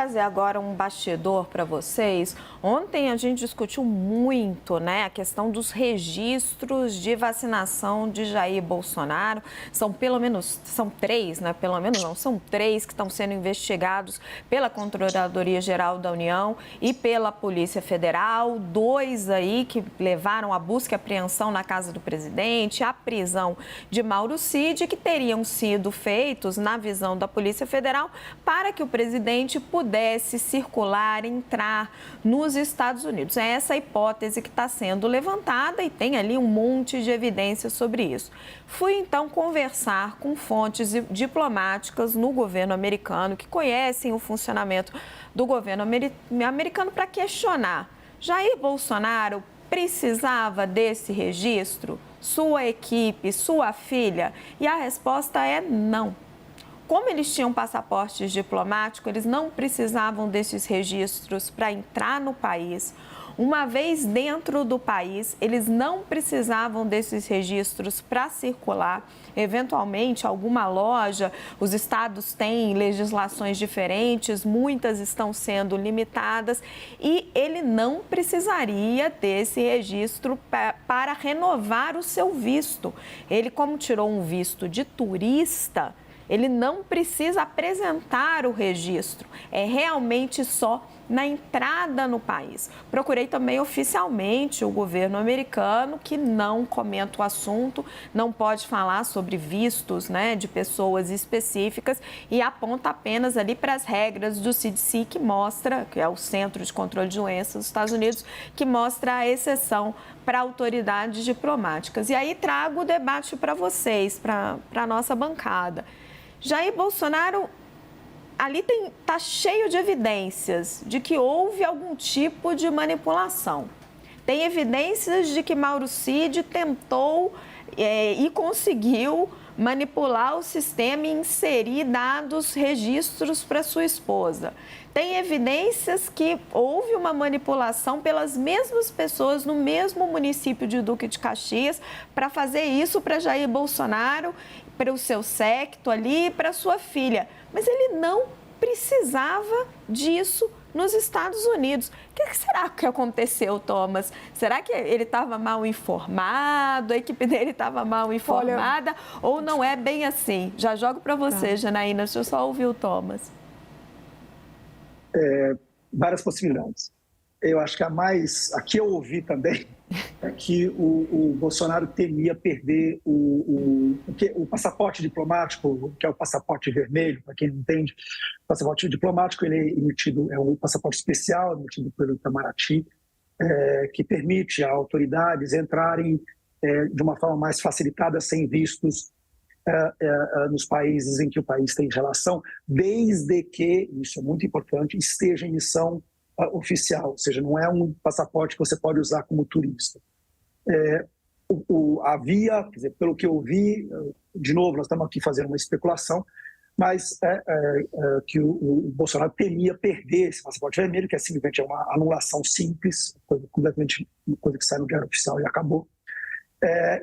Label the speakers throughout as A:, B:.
A: trazer agora um bastidor para vocês. Ontem a gente discutiu muito, né, a questão dos registros de vacinação de Jair Bolsonaro. São três, né? Pelo menos não, são três que estão sendo investigados pela Controladoria Geral da União e pela Polícia Federal. Dois aí que levaram a busca e apreensão na casa do presidente, a prisão de Mauro Cid, que teriam sido feitos, na visão da Polícia Federal, para que o presidente pudesse circular, entrar nos Estados Unidos. É essa a hipótese que está sendo levantada e tem ali um monte de evidências sobre isso. Fui então conversar com fontes diplomáticas no governo americano que conhecem o funcionamento do governo americano para questionar: Jair Bolsonaro precisava desse registro? Sua equipe, sua filha? E a resposta é não. Como eles tinham passaportes diplomáticos, eles não precisavam desses registros para entrar no país. Uma vez dentro do país, eles não precisavam desses registros para circular. Eventualmente, alguma loja, os estados têm legislações diferentes, muitas estão sendo limitadas e ele não precisaria desse registro para renovar o seu visto. Ele, como tirou um visto de turista, ele não precisa apresentar o registro, é realmente só na entrada no país. Procurei também oficialmente o governo americano, que não comenta o assunto, não pode falar sobre vistos, né, de pessoas específicas e aponta apenas ali para as regras do CDC, que mostra, que é o Centro de Controle de Doenças dos Estados Unidos, que mostra a exceção para autoridades diplomáticas. E aí trago o debate para vocês, para a nossa bancada. Jair Bolsonaro, ali está cheio de evidências de que houve algum tipo de manipulação. Tem evidências de que Mauro Cid tentou e conseguiu manipular o sistema e inserir dados, registros para sua esposa. Tem evidências que houve uma manipulação pelas mesmas pessoas no mesmo município de Duque de Caxias para fazer isso para Jair Bolsonaro, para o seu séquito ali, para sua filha. Mas ele não precisava disso nos Estados Unidos. O que será que aconteceu, Thomas? Será que ele estava mal informado, a equipe dele estava mal informada, ou não é bem assim? Já jogo para você, Janaína, deixa eu só ouvir o Thomas.
B: Várias possibilidades. Eu acho que a que eu ouvi também é que o Bolsonaro temia perder o passaporte diplomático, que é o passaporte vermelho, para quem não entende. O passaporte diplomático ele é emitido, é um passaporte especial emitido pelo Itamaraty, que permite a autoridades entrarem de uma forma mais facilitada, sem vistos, nos países em que o país tem relação, desde que, isso é muito importante, esteja em missão oficial, ou seja, não é um passaporte que você pode usar como turista. Havia, quer dizer, pelo que eu vi, de novo, nós estamos aqui fazendo uma especulação, mas que o Bolsonaro temia perder esse passaporte vermelho, que simplesmente é uma anulação simples, completamente uma coisa que sai no diário oficial e acabou,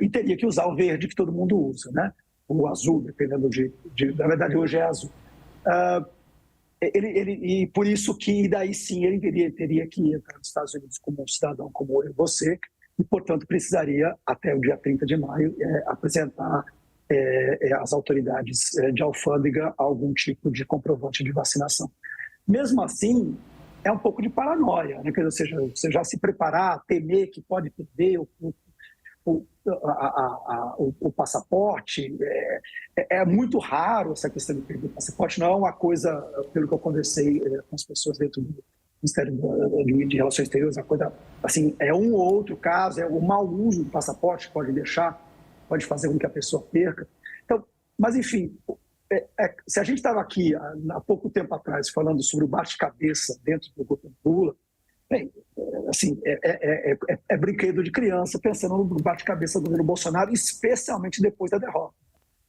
B: e teria que usar o verde que todo mundo usa, né? O azul, dependendo na verdade hoje é azul. E por isso que daí sim ele teria que entrar nos Estados Unidos como um cidadão como eu e você, e portanto precisaria até o dia 30 de maio apresentar às autoridades de alfândega algum tipo de comprovante de vacinação. Mesmo assim, é um pouco de paranoia, né? Ou seja, você já se preparar, temer que pode perder o passaporte, é muito raro essa questão de perder o passaporte, não é uma coisa, pelo que eu conversei com as pessoas dentro do Ministério de Relações Exteriores, uma coisa assim, é um ou outro caso, o mau uso do passaporte pode fazer com que a pessoa perca. Então, mas enfim, se a gente estava aqui há pouco tempo atrás falando sobre o bate-cabeça dentro do governo Lula, bem, assim, é brinquedo de criança pensando no bate-cabeça do governo Bolsonaro, especialmente depois da derrota,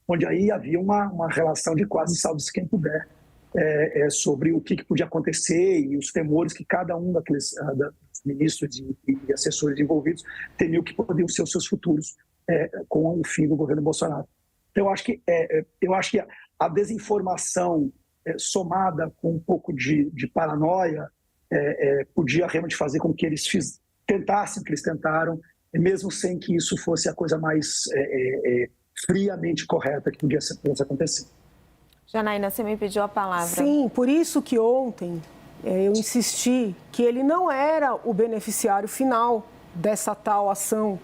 B: onde aí havia uma relação de quase salve-se quem puder sobre o que podia acontecer e os temores que cada um daqueles ministros e assessores envolvidos temiam que poderiam ser os seus futuros com o fim do governo Bolsonaro. Então, eu acho que a desinformação somada com um pouco de paranoia, podia realmente fazer com que eles tentassem o que eles tentaram, mesmo sem que isso fosse a coisa mais friamente correta que podia acontecer.
A: Janaína, você me pediu a palavra.
C: Sim, por isso que ontem eu insisti que ele não era o beneficiário final dessa tal ação.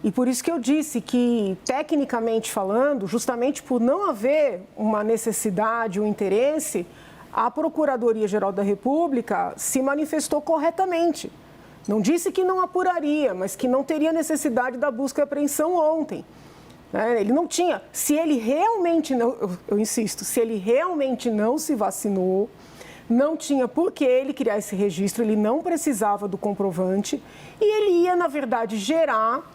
C: E por isso que eu disse que, tecnicamente falando, justamente por não haver uma necessidade, um interesse, a Procuradoria-Geral da República se manifestou corretamente. Não disse que não apuraria, mas que não teria necessidade da busca e apreensão ontem. Ele não tinha. Se ele realmente não, eu insisto, se ele realmente não se vacinou, não tinha por que ele criar esse registro, ele não precisava do comprovante e ele ia, na verdade, gerar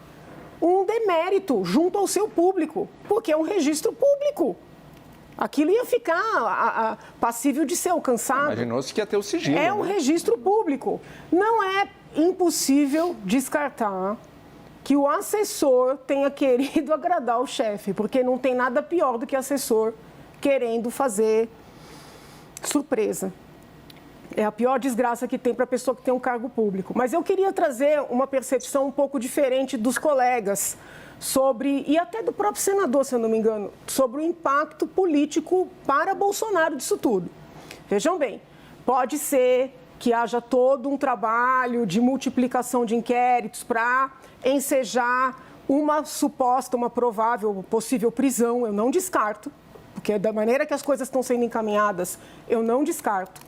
C: um demérito junto ao seu público, porque é um registro público. Aquilo ia ficar passível de ser alcançado.
D: Imaginou-se que ia ter o sigilo.
C: É um registro público. Não é impossível descartar que o assessor tenha querido agradar o chefe, porque não tem nada pior do que assessor querendo fazer surpresa. É a pior desgraça que tem para a pessoa que tem um cargo público. Mas eu queria trazer uma percepção um pouco diferente dos colegas sobre, e até do próprio senador, se eu não me engano, sobre o impacto político para Bolsonaro disso tudo. Vejam bem, pode ser que haja todo um trabalho de multiplicação de inquéritos para ensejar uma suposta, uma provável, possível prisão. Eu não descarto, porque da maneira que as coisas estão sendo encaminhadas, eu não descarto.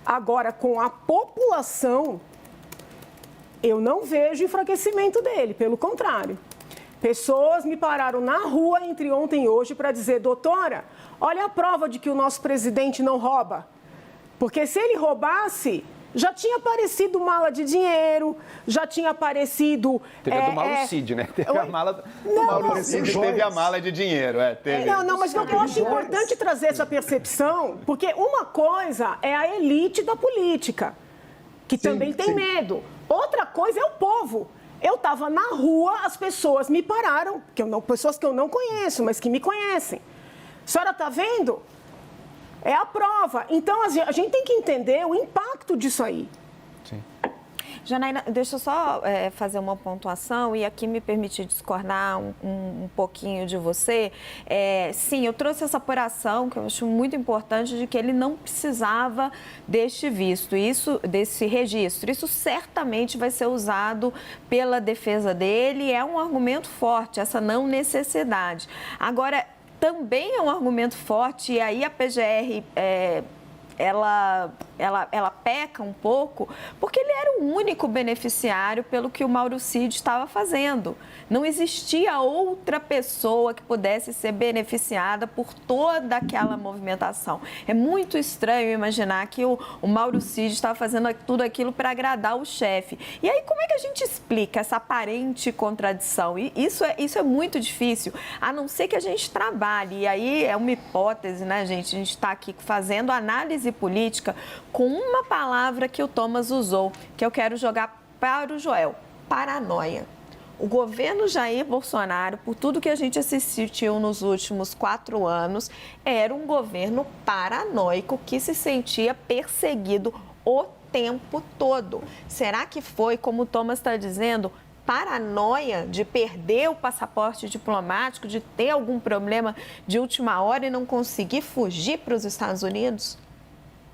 C: Agora, com a população, eu não vejo enfraquecimento dele, pelo contrário. Pessoas me pararam na rua entre ontem e hoje para dizer: doutora, olha a prova de que o nosso presidente não rouba. Porque se ele roubasse, já tinha aparecido mala de dinheiro, já tinha aparecido...
D: Teve a do Mauro Cid, né? Teve a mala do Mauro Cid, teve a mala de dinheiro. Teve.
C: Não, mas eu acho importante trazer essa percepção, porque uma coisa é a elite da política, que também tem medo. Outra coisa é o povo. Eu estava na rua, as pessoas me pararam, pessoas que eu não conheço, mas que me conhecem. A senhora está vendo? É a prova. Então, a gente tem que entender o impacto disso aí.
D: Sim.
A: Janaína, deixa eu só fazer uma pontuação e aqui me permitir discordar um pouquinho de você. Sim, eu trouxe essa apuração, que eu acho muito importante, de que ele não precisava deste visto, desse registro. Isso certamente vai ser usado pela defesa dele, é um argumento forte, essa não necessidade. Agora, também é um argumento forte, e aí a PGR, ela peca um pouco, porque ele era o único beneficiário pelo que o Mauro Cid estava fazendo. Não existia outra pessoa que pudesse ser beneficiada por toda aquela movimentação. É muito estranho imaginar que o Mauro Cid estava fazendo tudo aquilo para agradar o chefe. E aí, como é que a gente explica essa aparente contradição? E isso é muito difícil, a não ser que a gente trabalhe. E aí é uma hipótese, né, gente? A gente está aqui fazendo análise política com uma palavra que o Thomas usou, que eu quero jogar para o Joel: paranoia. O governo Jair Bolsonaro, por tudo que a gente assistiu nos últimos 4 anos, era um governo paranoico que se sentia perseguido o tempo todo. Será que foi, como o Thomas está dizendo, paranoia de perder o passaporte diplomático, de ter algum problema de última hora e não conseguir fugir para os Estados Unidos?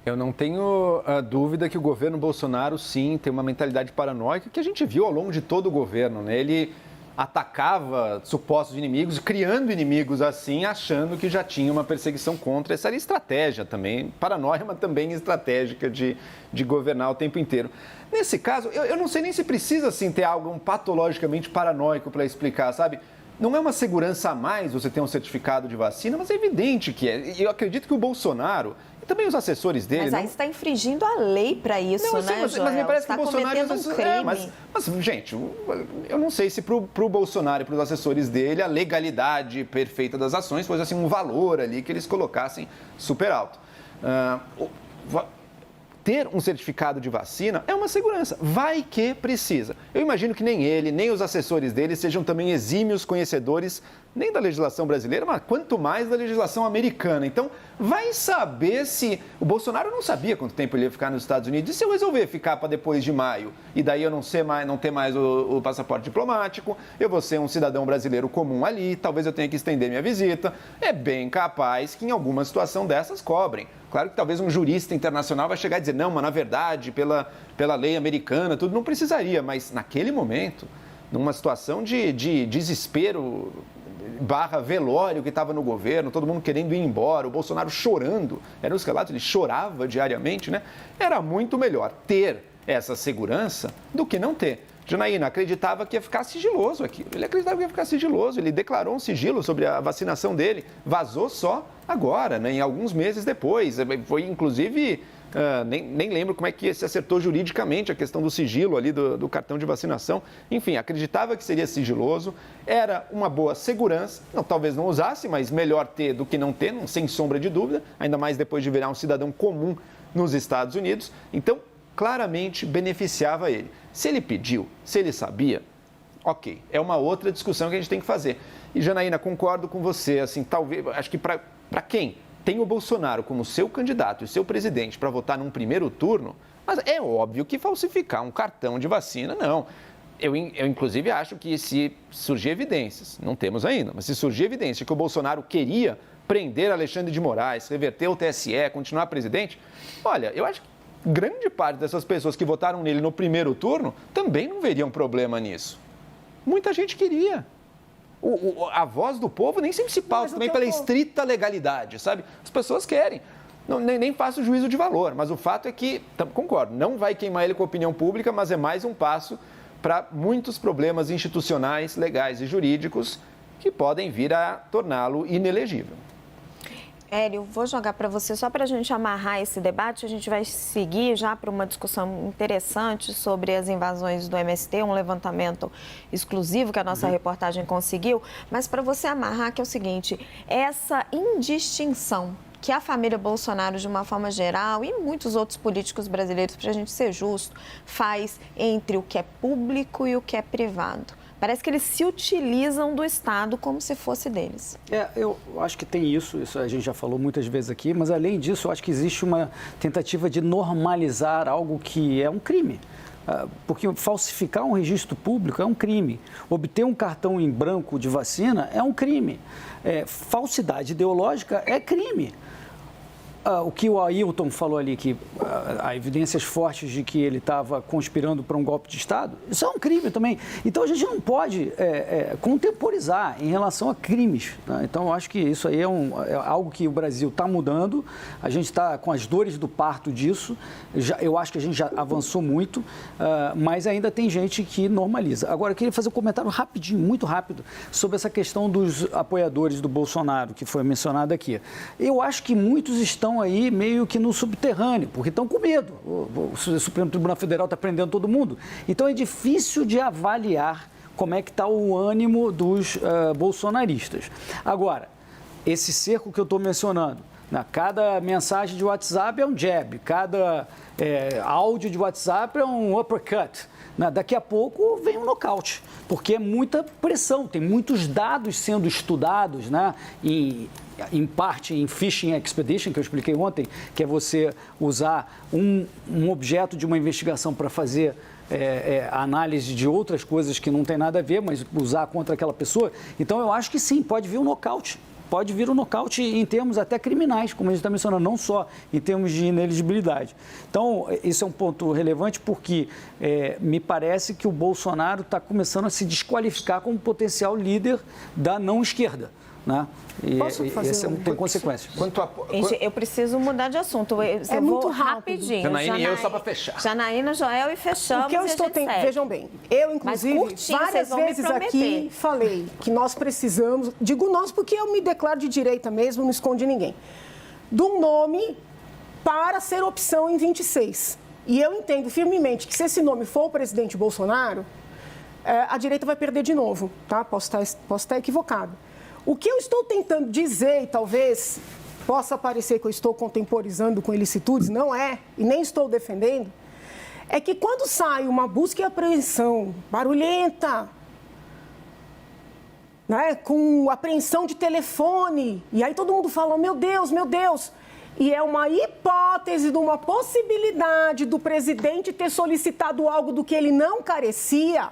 D: Eu não tenho dúvida que o governo Bolsonaro, sim, tem uma mentalidade paranoica que a gente viu ao longo de todo o governo, né? Ele atacava supostos inimigos, criando inimigos assim, achando que já tinha uma perseguição contra. Essa era estratégia também, paranoia, mas também estratégica de governar o tempo inteiro. Nesse caso, eu não sei nem se precisa assim, ter algo patologicamente paranoico para explicar, sabe? Não é uma segurança a mais você ter um certificado de vacina, mas é evidente que é. E eu acredito que o Bolsonaro e também os assessores dele...
A: Mas aí você está infringindo a lei para isso,
D: não,
A: né,
D: Joel? Mas me parece que o Bolsonaro...
A: Mas,
D: gente, eu não sei se para o Bolsonaro e para os assessores dele a legalidade perfeita das ações fosse assim, um valor ali que eles colocassem super alto. Ter um certificado de vacina é uma segurança, vai que precisa. Eu imagino que nem ele, nem os assessores dele sejam também exímios conhecedores nem da legislação brasileira, mas quanto mais da legislação americana. Então, vai saber se... O Bolsonaro não sabia quanto tempo ele ia ficar nos Estados Unidos. E se eu resolver ficar para depois de maio? E daí eu não ter mais o passaporte diplomático, eu vou ser um cidadão brasileiro comum ali, talvez eu tenha que estender minha visita. É bem capaz que em alguma situação dessas cobrem. Claro que talvez um jurista internacional vai chegar e dizer, não, mas na verdade, pela lei americana, tudo não precisaria. Mas naquele momento, numa situação de desespero / velório que estava no governo, todo mundo querendo ir embora, o Bolsonaro chorando, eram os relatos, ele chorava diariamente, né? Era muito melhor ter essa segurança do que não ter. Janaína acreditava que ia ficar sigiloso aquilo, ele acreditava que ia ficar sigiloso, ele declarou um sigilo sobre a vacinação dele, vazou só agora, né? Em alguns meses depois, foi inclusive... nem lembro como é que se acertou juridicamente a questão do sigilo ali do cartão de vacinação. Enfim, acreditava que seria sigiloso, era uma boa segurança, talvez não usasse, mas melhor ter do que não ter, sem sombra de dúvida, ainda mais depois de virar um cidadão comum nos Estados Unidos. Então, claramente beneficiava ele. Se ele pediu, se ele sabia, ok, é uma outra discussão que a gente tem que fazer. E, Janaína, concordo com você, assim, talvez, acho que para quem tem o Bolsonaro como seu candidato e seu presidente para votar num primeiro turno, mas é óbvio que falsificar um cartão de vacina, não. Eu inclusive, acho que se surgir evidências, não temos ainda, mas se surgir evidência que o Bolsonaro queria prender Alexandre de Moraes, reverter o TSE, continuar presidente, olha, eu acho que grande parte dessas pessoas que votaram nele no primeiro turno também não veriam problema nisso. Muita gente queria. A voz do povo nem sempre se pauta também pela estrita legalidade, sabe? As pessoas querem. Nem faço juízo de valor, mas o fato é que, concordo, não vai queimar ele com a opinião pública, mas é mais um passo para muitos problemas institucionais, legais e jurídicos que podem vir a torná-lo inelegível.
A: Hélio, vou jogar para você só para a gente amarrar esse debate. A gente vai seguir já para uma discussão interessante sobre as invasões do MST, um levantamento exclusivo que a nossa reportagem conseguiu. Mas para você amarrar, que é o seguinte, essa indistinção que a família Bolsonaro, de uma forma geral, e muitos outros políticos brasileiros, para a gente ser justo, faz entre o que é público e o que é privado. Parece que eles se utilizam do Estado como se fosse deles.
E: Eu acho que tem isso a gente já falou muitas vezes aqui, mas além disso, eu acho que existe uma tentativa de normalizar algo que é um crime. Porque falsificar um registro público é um crime. Obter um cartão em branco de vacina é um crime. Falsidade ideológica é crime. O que o Ailton falou ali, que há evidências fortes de que ele estava conspirando para um golpe de Estado, isso é um crime também. Então, a gente não pode contemporizar em relação a crimes. Né? Então, eu acho que isso aí é algo que o Brasil está mudando, a gente está com as dores do parto disso, eu acho que a gente já avançou muito, mas ainda tem gente que normaliza. Agora, eu queria fazer um comentário rapidinho, muito rápido, sobre essa questão dos apoiadores do Bolsonaro, que foi mencionado aqui. Eu acho que muitos estão aí meio que no subterrâneo, porque estão com medo. O Supremo Tribunal Federal está prendendo todo mundo. Então é difícil de avaliar como é que está o ânimo dos bolsonaristas. Agora, esse cerco que eu estou mencionando, cada mensagem de WhatsApp é um jab, cada áudio de WhatsApp é um uppercut. Daqui a pouco vem um nocaute, porque é muita pressão, tem muitos dados sendo estudados, né? Em parte em Phishing Expedition, que eu expliquei ontem, que é você usar um objeto de uma investigação para fazer análise de outras coisas que não tem nada a ver, mas usar contra aquela pessoa. Então, eu acho que sim, pode vir um nocaute. Pode vir um nocaute em termos até criminais, como a gente está mencionando, não só em termos de inelegibilidade. Então, isso é um ponto relevante porque me parece que o Bolsonaro está começando a se desqualificar como potencial líder da não-esquerda. Né? Esse tem consequências.
A: Gente, eu preciso mudar de assunto. Eu
C: muito
A: vou
C: rápido.
A: rapidinho.
D: Janaína e eu só para fechar.
A: Janaína, Joel e fechamos.
C: O que eu estou tentando. Vejam bem, eu, inclusive, várias vezes aqui falei que nós precisamos, digo nós porque eu me declaro de direita mesmo, não escondi ninguém, de um nome para ser opção em 26. E eu entendo firmemente que se esse nome for o presidente Bolsonaro, a direita vai perder de novo, tá? Posso estar equivocado. O que eu estou tentando dizer, e talvez possa parecer que eu estou contemporizando com ilicitudes, não é, e nem estou defendendo, é que quando sai uma busca e apreensão barulhenta, né, com apreensão de telefone. E aí todo mundo fala, meu Deus, meu Deus. E é uma hipótese de uma possibilidade do presidente ter solicitado algo do que ele não carecia.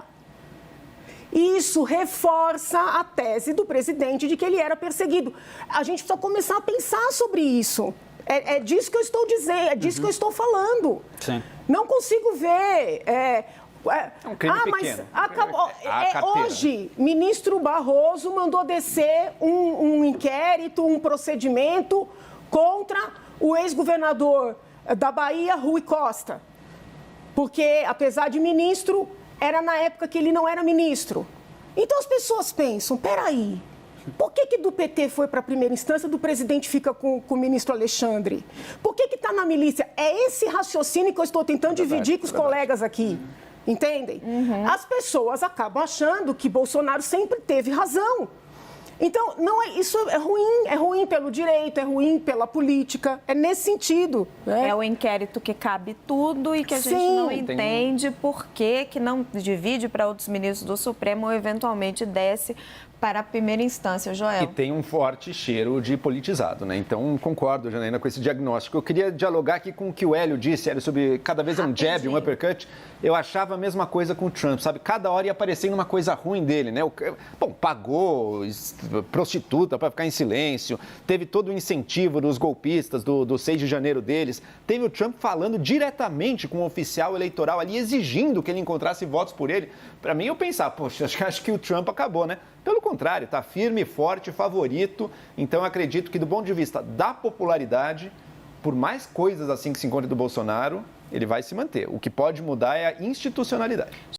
C: Isso reforça a tese do presidente de que ele era perseguido. A gente precisa começar a pensar sobre isso. É disso que eu estou dizendo, é disso que eu estou falando.
E: Sim.
C: Não consigo ver...
D: É um crime
C: mas
D: pequeno.
C: acabou.
D: Carteira.
C: Hoje, ministro Barroso mandou descer um inquérito, um procedimento contra o ex-governador da Bahia, Rui Costa. Porque, apesar de ministro, era na época que ele não era ministro. Então as pessoas pensam, peraí, por que do PT foi para a primeira instância, do presidente fica com o ministro Alexandre? Por que está na milícia? É esse raciocínio que eu estou tentando dividir com os colegas aqui. Entendem? As pessoas acabam achando que Bolsonaro sempre teve razão. Então, isso é ruim pelo direito, é ruim pela política, é nesse sentido. Né?
A: É o inquérito que cabe tudo e que a gente não entende por que não divide para outros ministros do Supremo ou eventualmente desce para a primeira instância, Joel.
D: E tem um forte cheiro de politizado, né? Então, concordo, Janaína, com esse diagnóstico. Eu queria dialogar aqui com o que o Hélio disse, Hélio, sobre cada vez é um jab, um uppercut. Eu achava a mesma coisa com o Trump, sabe? Cada hora ia aparecendo uma coisa ruim dele, né? Bom, pagou prostituta para ficar em silêncio, teve todo o incentivo dos golpistas do 6 de janeiro deles, teve o Trump falando diretamente com o oficial eleitoral ali, exigindo que ele encontrasse votos por ele. Para mim, eu pensava, poxa, acho que o Trump acabou, né? Pelo contrário, está firme, forte, favorito. Então, eu acredito que, do ponto de vista da popularidade, por mais coisas assim que se encontre do Bolsonaro, ele vai se manter. O que pode mudar é a institucionalidade.